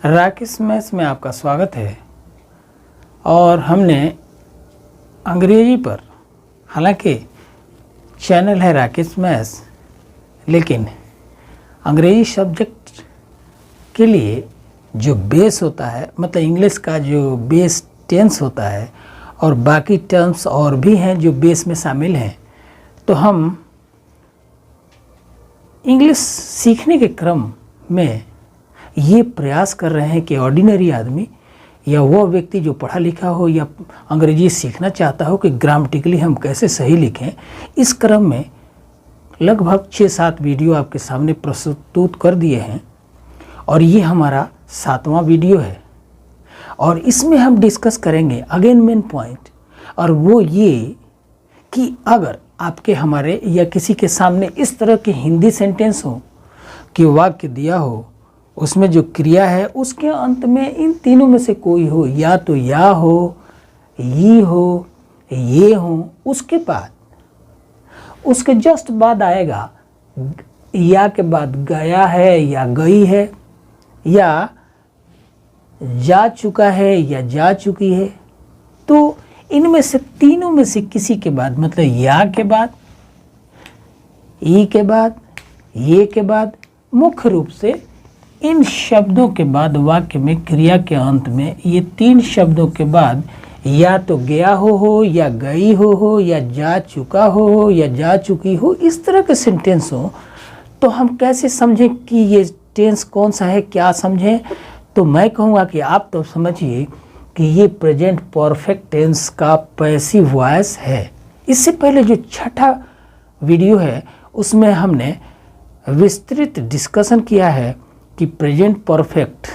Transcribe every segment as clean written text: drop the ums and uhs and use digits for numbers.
Rakesh maths में आपका स्वागत है। और हमने अंग्रेजी पर, हालांकि चैनल है राकेश मैथ्स, लेकिन अंग्रेजी सब्जेक्ट के लिए जो बेस होता है, मतलब इंग्लिश का जो बेस टेंस होता है और बाकी टर्म्स और भी हैं जो बेस में शामिल हैं, तो हम इंग्लिश सीखने के क्रम में ये प्रयास कर रहे हैं कि ऑर्डिनरी आदमी या वो व्यक्ति जो पढ़ा लिखा हो या अंग्रेजी सीखना चाहता हो कि ग्रामेटिकली हम कैसे सही लिखें। इस क्रम में लगभग 6-7 वीडियो आपके सामने प्रस्तुत कर दिए हैं और ये हमारा 7वां वीडियो है। और इसमें हम डिस्कस करेंगे अगेन मेन पॉइंट, और वो ये कि अगर आपके, हमारे या किसी के सामने इस तरह के हिंदी सेंटेंस हो कि वाक्य दिया हो, उसमें जो क्रिया है उसके अंत में इन तीनों में से कोई हो, या तो या हो, ये हो, ये हो, उसके बाद उसके जस्ट बाद आएगा या के बाद गया है या गई है, या जा चुका है या जा चुकी है। तो इनमें से तीनों में से किसी के बाद, मतलब या के बाद, ई के बाद, ये के बाद, मुख्य रूप से इन शब्दों के बाद वाक्य में क्रिया के अंत में ये 3 शब्दों के बाद या तो गया हो या गई हो या जा चुका हो या जा चुकी हो, इस तरह के सेंटेंस हो, तो हम कैसे समझें कि ये टेंस कौन सा है, क्या समझें? तो मैं कहूँगा कि आप तो समझिए कि ये प्रेजेंट परफेक्ट टेंस का पैसिव वॉइस है। इससे पहले जो 6ठा वीडियो है उसमें हमने विस्तृत डिस्कशन किया है कि प्रेजेंट परफेक्ट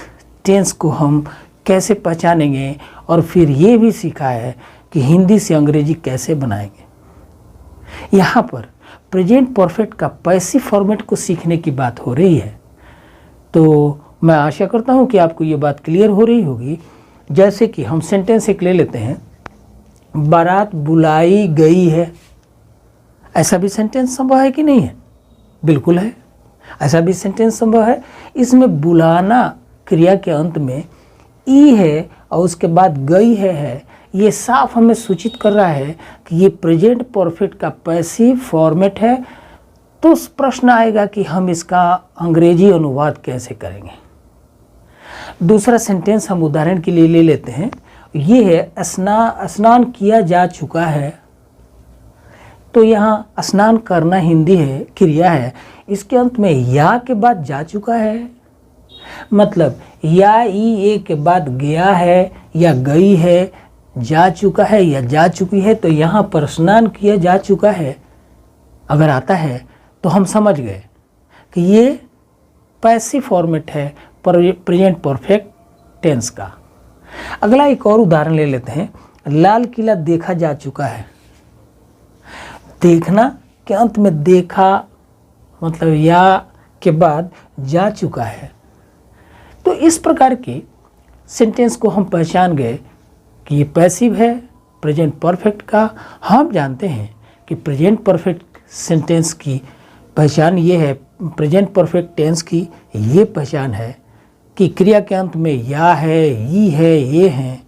टेंस को हम कैसे पहचानेंगे, और फिर ये भी सीखा है कि हिंदी से अंग्रेजी कैसे बनाएंगे। यहाँ पर प्रेजेंट परफेक्ट का पैसिव फॉर्मेट को सीखने की बात हो रही है। तो मैं आशा करता हूँ कि आपको ये बात क्लियर हो रही होगी। जैसे कि हम सेंटेंस एक ले लेते हैं, बारात बुलाई गई है। ऐसा भी सेंटेंस संभव है कि नहीं है? बिल्कुल है, ऐसा भी सेंटेंस संभव है। इसमें बुलाना क्रिया के अंत में ई है और उसके बाद गई है, ये साफ हमें सूचित कर रहा है कि ये प्रेजेंट परफेक्ट का पैसिव फॉर्मेट है। तो प्रश्न आएगा कि हम इसका अंग्रेजी अनुवाद कैसे करेंगे। दूसरा सेंटेंस हम उदाहरण के लिए ले लेते हैं। ये है स्नान किया जा चुका है। तो यहाँ स्नान करना हिंदी है, क्रिया है, इसके अंत में या के बाद जा चुका है, मतलब या ई ए के बाद गया है या गई है, जा चुका है या जा चुकी है। तो यहाँ पर स्नान किया जा चुका है अगर आता है तो हम समझ गए कि ये पैसिव फॉर्मेट है प्रेजेंट परफेक्ट टेंस का। अगला एक और उदाहरण ले लेते हैं। लाल किला देखा जा चुका है। देखना के अंत में देखा, मतलब या के बाद जा चुका है। तो इस प्रकार के सेंटेंस को हम पहचान गए कि ये पैसिव है प्रेजेंट परफेक्ट का। हम जानते हैं कि प्रेजेंट परफेक्ट सेंटेंस की पहचान ये है, प्रेजेंट परफेक्ट टेंस की ये पहचान है कि क्रिया के अंत में या है, ई है, ये हैं,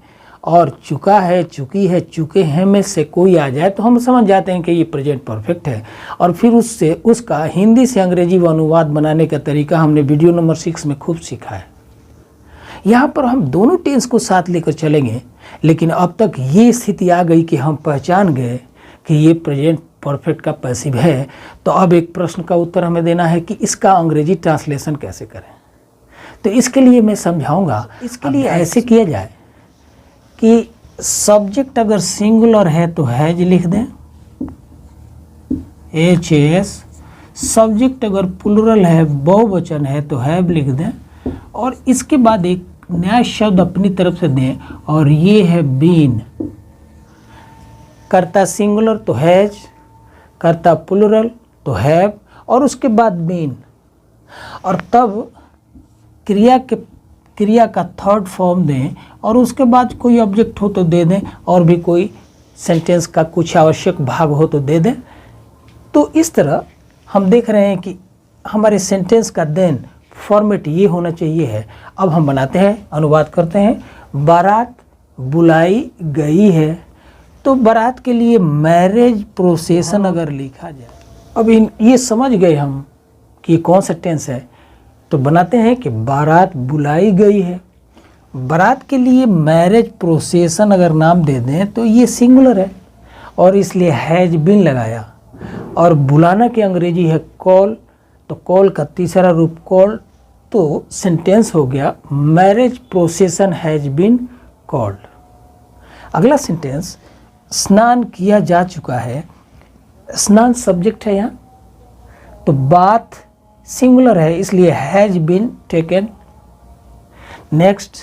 और चुका है, चुकी है, चुके हैं में से कोई आ जाए तो हम समझ जाते हैं कि ये प्रेजेंट परफेक्ट है। और फिर उससे उसका हिंदी से अंग्रेजी व अनुवाद बनाने का तरीका हमने वीडियो नंबर 6 में खूब सीखा है। यहाँ पर हम दोनों टेंस को साथ लेकर चलेंगे, लेकिन अब तक ये स्थिति आ गई कि हम पहचान गए कि ये प्रेजेंट परफेक्ट का पैसिव है। तो अब एक प्रश्न का उत्तर हमें देना है कि इसका अंग्रेजी ट्रांसलेशन कैसे करें। तो इसके लिए मैं समझाऊंगा। इसके लिए ऐसे किया जाए कि सब्जेक्ट अगर सिंगुलर है तो हैज लिख दें, HS। सब्जेक्ट अगर प्लूरल है, बहुवचन है, तो हैव लिख दें, और इसके बाद एक नया शब्द अपनी तरफ से दें, और ये है बीन। कर्ता सिंगुलर तो हैज, कर्ता प्लूरल तो हैव, और उसके बाद बीन, और तब क्रिया का थर्ड फॉर्म दें, और उसके बाद कोई ऑब्जेक्ट हो तो दे दें, और भी कोई सेंटेंस का कुछ आवश्यक भाग हो तो दे दें। तो इस तरह हम देख रहे हैं कि हमारे सेंटेंस का देन फॉर्मेट ये होना चाहिए है। अब हम बनाते हैं, अनुवाद करते हैं। बारात बुलाई गई है, तो बारात के लिए मैरिज प्रोसेसन अगर लिखा जाए, अब ये समझ गए हम कि कौन सा टेंस है, तो बनाते हैं कि बारात बुलाई गई है। बारात के लिए मैरिज प्रोसेसन अगर नाम दे दें तो ये सिंगुलर है और इसलिए हैज बीन लगाया। और बुलाना की अंग्रेजी है कॉल, तो कॉल का तीसरा रूप कॉल, तो सेंटेंस हो गया marriage procession has been called. अगला सेंटेंस, स्नान किया जा चुका है। स्नान सब्जेक्ट है यहाँ, तो बात सिंगुलर है इसलिए has been taken. Next,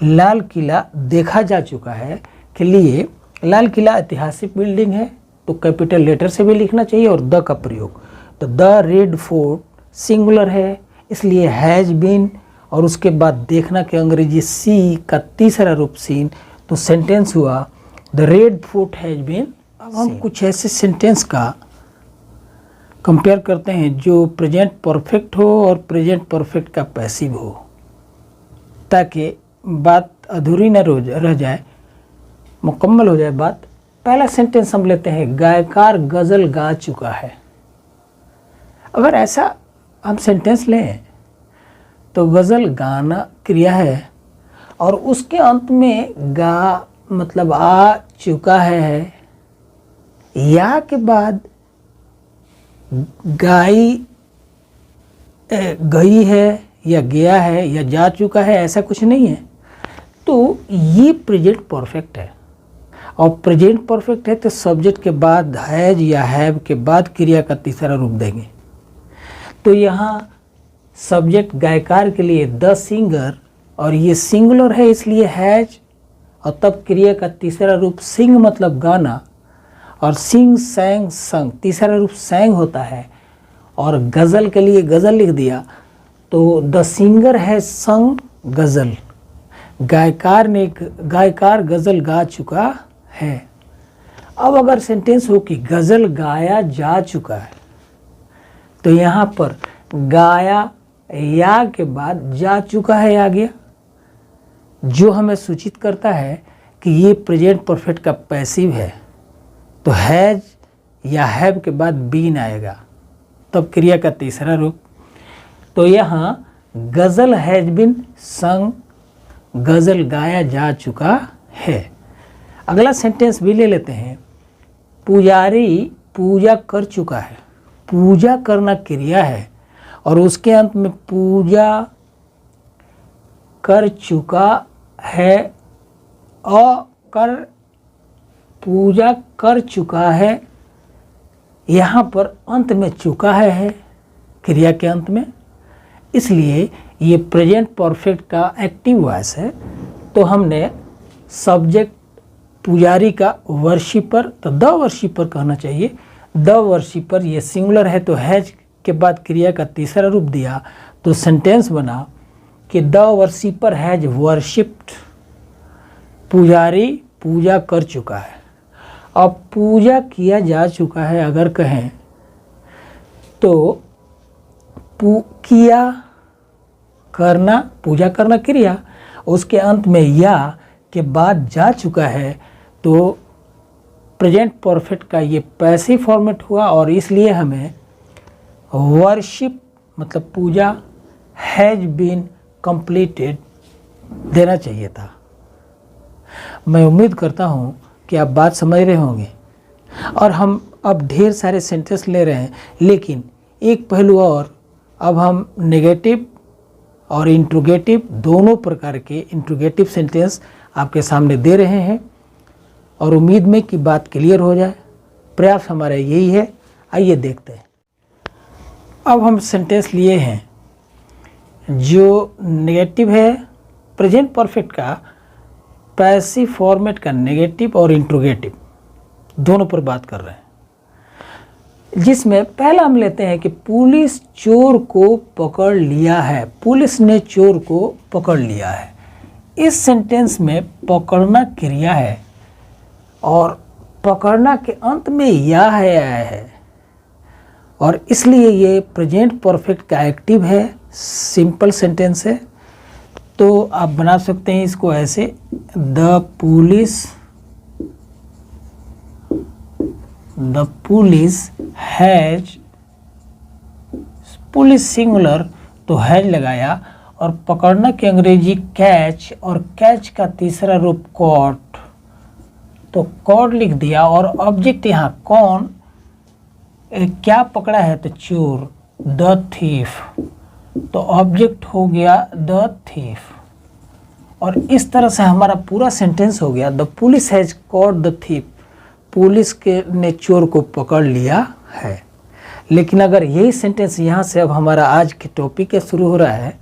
Lal Qila देखा जा चुका है के लिए, लाल किला ऐतिहासिक बिल्डिंग है तो कैपिटल लेटर से भी लिखना चाहिए और द का प्रयोग। तो द रेड फोर्ट सिंगुलर है इसलिए हैज बीन, और उसके बाद देखना के अंग्रेजी सी का तीसरा रूप सीन, तो सेंटेंस हुआ the Red Fort has been. अब हम कुछ ऐसे सेंटेंस का कंपेयर करते हैं जो प्रेजेंट परफेक्ट हो और प्रेजेंट परफेक्ट का पैसिव हो, ताकि बात अधूरी न रह जाए, मुकम्मल हो जाए बात। पहला सेंटेंस हम लेते हैं, गायकार गज़ल गा चुका है। अगर ऐसा हम सेंटेंस लें तो गज़ल गाना क्रिया है और उसके अंत में गा मतलब आ चुका है, या के बाद गई है या गया है या जा चुका है, ऐसा कुछ नहीं है। तो ये प्रेजेंट परफेक्ट है, और प्रेजेंट परफेक्ट है तो सब्जेक्ट के बाद हैज या हैव के बाद क्रिया का तीसरा रूप देंगे। तो यहाँ सब्जेक्ट गायकार के लिए द सिंगर, और ये सिंगुलर है इसलिए हैज, और तब क्रिया का तीसरा रूप सिंग मतलब गाना, और सिंग सैंग संग तीसरा रूप सैंग होता है, और गज़ल के लिए गज़ल लिख दिया तो द सिंगर है संग गज़ल, गायकार गज़ल गा चुका है। अब अगर सेंटेंस हो कि गज़ल गाया जा चुका है, तो यहाँ पर गाया या के बाद जा चुका है आ गया, जो हमें सूचित करता है कि ये प्रेजेंट परफेक्ट का पैसिव है। तो हैज या हैव के बाद बीन आएगा, तब क्रिया का तीसरा रूप। तो यहाँ गज़ल हैज बीन संग, गज़ल गाया जा चुका है। अगला सेंटेंस भी ले लेते हैं, पुजारी पूजा कर चुका है। पूजा करना क्रिया है और उसके अंत में पूजा कर चुका है, और पूजा कर चुका है, यहाँ पर अंत में चुका है क्रिया के अंत में, इसलिए ये प्रेजेंट परफेक्ट का एक्टिव वॉइस है। तो हमने सब्जेक्ट पुजारी का वर्शिपर, तो द वर्शिपर कहना चाहिए। द वर्शिपर ये सिंगुलर है तो हैज के बाद क्रिया का तीसरा रूप दिया, तो सेंटेंस बना कि द वर्शिपर हैज वर्शिप्ड, पुजारी पूजा कर चुका है। अब पूजा किया जा चुका है अगर कहें तो किया करना, पूजा करना क्रिया, उसके अंत में या के बाद जा चुका है, तो प्रेजेंट परफेक्ट का ये पैसिव फॉर्मेट हुआ, और इसलिए हमें वर्शिप मतलब पूजा हैज बीन कंप्लीटेड देना चाहिए था। मैं उम्मीद करता हूँ कि आप बात समझ रहे होंगे, और हम अब ढेर सारे सेंटेंस ले रहे हैं, लेकिन एक पहलू और, अब हम नेगेटिव और इंट्रोगेटिव दोनों प्रकार के इंट्रोगेटिव सेंटेंस आपके सामने दे रहे हैं, और उम्मीद में कि बात क्लियर हो जाए। प्रयास हमारा यही है। आइए देखते हैं। अब हम सेंटेंस लिए हैं जो नेगेटिव है, प्रेजेंट परफेक्ट का पैसिव फॉर्मेट का नेगेटिव और इंट्रोगेटिव दोनों पर बात कर रहे हैं, जिसमें पहला हम लेते हैं कि पुलिस चोर को पकड़ लिया है। पुलिस ने चोर को पकड़ लिया है। इस सेंटेंस में पकड़ना क्रिया है और पकड़ना के अंत में या है आया है, और इसलिए ये प्रेजेंट परफेक्ट का एक्टिव है सिंपल सेंटेंस है, तो आप बना सकते हैं इसको ऐसे, the police has, police singular तो हैज लगाया, और पकड़ना की अंग्रेजी कैच, और कैच का तीसरा रूप कॉट, तो कॉट लिख दिया, और ऑब्जेक्ट यहाँ कौन, क्या पकड़ा है, तो चोर, द थीफ, तो ऑब्जेक्ट हो गया द थीफ। और इस तरह से हमारा पूरा सेंटेंस हो गया, the police has caught the thief, police के ने चोर को पकड़ लिया है। लेकिन अगर यही सेंटेंस यहाँ से अब हमारा आज के टॉपिक के शुरू हो रहा है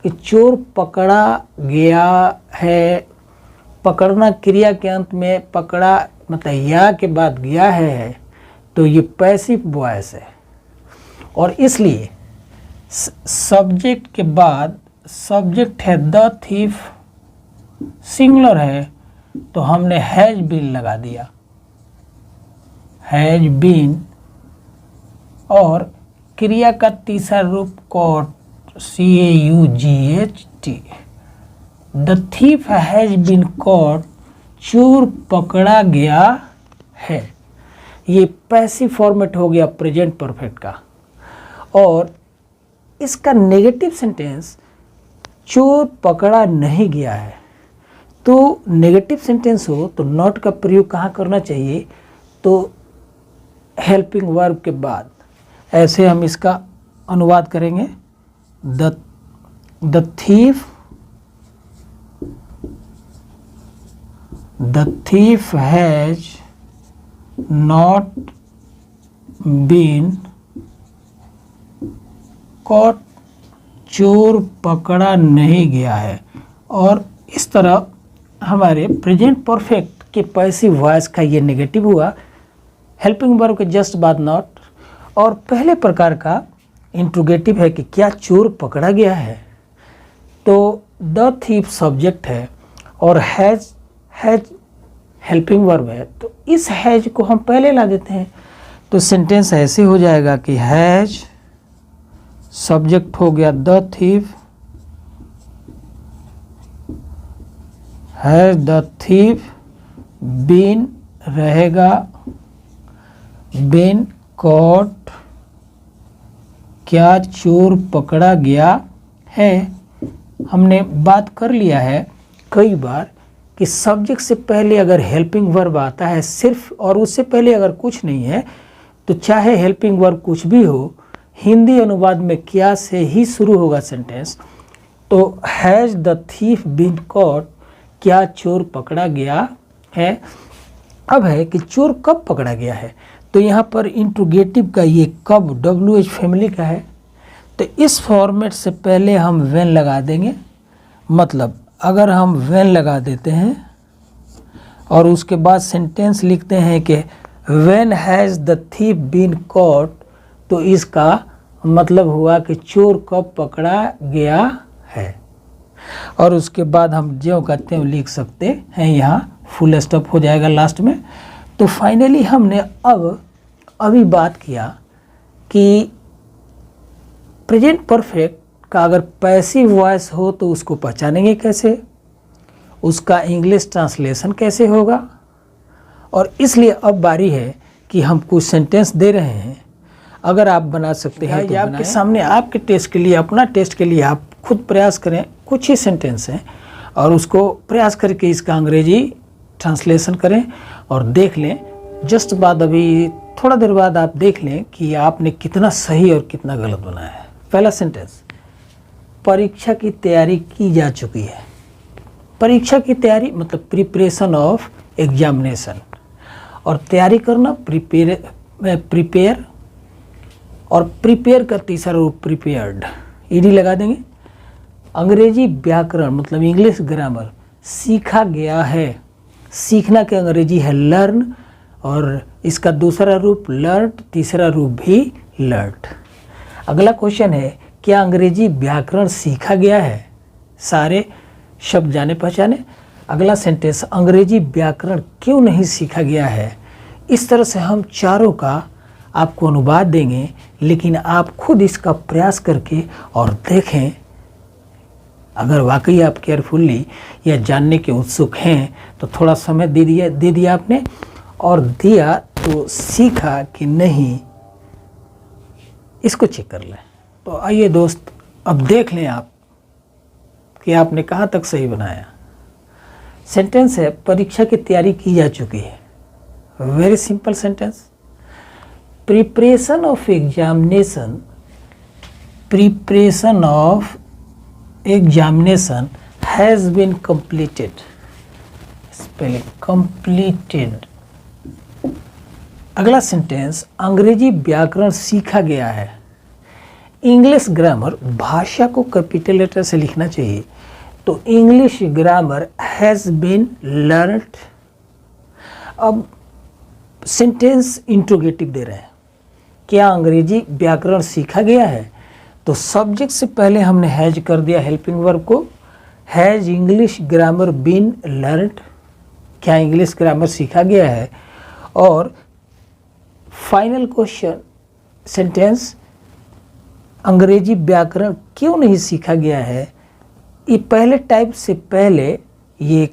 कि चोर पकड़ा गया है, पकड़ना क्रिया के अंत में पकड़ा मतलब या के बाद गया है, तो ये पैसिव वॉइस है, और इसलिए सब्जेक्ट के बाद सब्जेक्ट है द थीफ, सिंगुलर है, तो हमने हैज बीन लगा दिया, हैज बीन, और क्रिया का तीसरा रूप caught, CAUGHT, the thief has been caught, चोर पकड़ा गया है। ये पैसिव फॉर्मेट हो गया प्रेजेंट परफेक्ट का। और इसका नेगेटिव सेंटेंस, चोर पकड़ा नहीं गया है, तो नेगेटिव सेंटेंस हो तो नॉट का प्रयोग कहाँ करना चाहिए, तो हेल्पिंग वर्ब के बाद। ऐसे हम इसका अनुवाद करेंगे, the thief has not been caught, चोर पकड़ा नहीं गया है। और इस तरह हमारे प्रेजेंट परफेक्ट के पैसिव वॉइस का ये नेगेटिव हुआ, हेल्पिंग वर्ब के जस्ट बाद नॉट। और पहले प्रकार का इंट्रोगेटिव है कि क्या चोर पकड़ा गया है, तो द थीफ सब्जेक्ट है और हैज हेल्पिंग वर्ब है, तो इस हैज को हम पहले ला देते हैं, तो सेंटेंस ऐसे हो जाएगा कि हैज सब्जेक्ट हो गया the thief, has the thief been रहेगा बीन कॉट, क्या चोर पकड़ा गया है। हमने बात कर लिया है कई बार कि सब्जेक्ट से पहले अगर हेल्पिंग वर्ब आता है सिर्फ, और उससे पहले अगर कुछ नहीं है, तो चाहे हेल्पिंग वर्ब कुछ भी हो, हिंदी अनुवाद में क्या से ही शुरू होगा सेंटेंस। तो has the thief been caught, क्या चोर पकड़ा गया है। अब है कि चोर कब पकड़ा गया है, तो यहाँ पर इंट्रोगेटिव का ये कब WH फैमिली का है, तो इस फॉर्मेट से पहले हम व्हेन लगा देंगे। मतलब अगर हम व्हेन लगा देते हैं और उसके बाद सेंटेंस लिखते हैं कि when has the thief been caught, तो इसका मतलब हुआ कि चोर कब पकड़ा गया है। और उसके बाद हम जो कहते हैं लिख सकते हैं, यहाँ फुल स्टॉप हो जाएगा लास्ट में। तो फाइनली हमने अभी बात किया कि प्रेजेंट परफेक्ट का अगर पैसिव वॉइस हो तो उसको पहचानेंगे कैसे, उसका इंग्लिश ट्रांसलेशन कैसे होगा। और इसलिए अब बारी है कि हम कुछ सेंटेंस दे रहे हैं, अगर आप बना सकते हैं तो आपके सामने आपके टेस्ट के लिए, अपना टेस्ट के लिए आप खुद प्रयास करें। कुछ ही सेंटेंस हैं और उसको प्रयास करके इसका अंग्रेजी ट्रांसलेशन करें और देख लें। जस्ट बाद अभी थोड़ा देर बाद आप देख लें कि आपने कितना सही और कितना गलत बनाया है। पहला सेंटेंस, परीक्षा की तैयारी की जा चुकी है। परीक्षा की तैयारी मतलब प्रिपरेशन ऑफ एग्जामिनेशन, और तैयारी करना प्रिपेयर, और प्रिपेयर का तीसरा रूप प्रिपेयर्ड, ईडी लगा देंगे। अंग्रेजी व्याकरण मतलब इंग्लिश ग्रामर सीखा गया है, सीखना के अंग्रेजी है लर्न, और इसका दूसरा रूप लर्न, तीसरा रूप भी लर्ट। अगला क्वेश्चन है, क्या अंग्रेजी व्याकरण सीखा गया है, सारे शब्द जाने पहचाने। अगला सेंटेंस, अंग्रेजी व्याकरण क्यों नहीं सीखा गया है। इस तरह से हम चारों का आपको अनुवाद देंगे लेकिन आप खुद इसका प्रयास करके और देखें। अगर वाकई आप केयरफुल्ली या जानने के उत्सुक हैं तो थोड़ा समय दे दिया आपने, और दिया तो सीखा कि नहीं, इसको चेक कर लें। तो आइए दोस्त, अब देख लें आप कि आपने कहाँ तक सही बनाया। सेंटेंस है, परीक्षा की तैयारी की जा चुकी है। Very simple sentence. Preparation of examination has been completed. Spelling completed. अगला सेंटेंस, अंग्रेजी व्याकरण सीखा गया है। इंग्लिश ग्रामर, भाषा को कैपिटल लेटर से लिखना चाहिए, तो English grammar has been learned. अब सेंटेंस इंट्रोगेटिव दे रहे हैं, क्या अंग्रेजी व्याकरण सीखा गया है? तो सब्जेक्ट से पहले हमने हैज कर दिया हेल्पिंग वर्ब को। Has English grammar been learned, क्या इंग्लिश ग्रामर सीखा गया है? और फाइनल क्वेश्चन सेंटेंस, अंग्रेजी व्याकरण क्यों नहीं सीखा गया है? ये पहले टाइप से पहले ये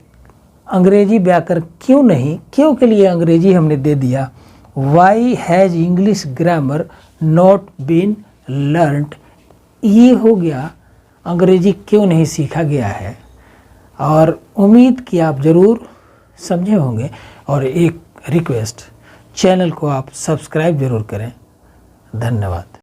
अंग्रेजी व्याकरण क्यों नहीं, क्यों के लिए अंग्रेजी हमने दे दिया। Why has English grammar not been learned, ये हो गया अंग्रेजी क्यों नहीं सीखा गया है। और उम्मीद कि आप ज़रूर समझे होंगे। और एक रिक्वेस्ट, चैनल को आप सब्सक्राइब ज़रूर करें। धन्यवाद।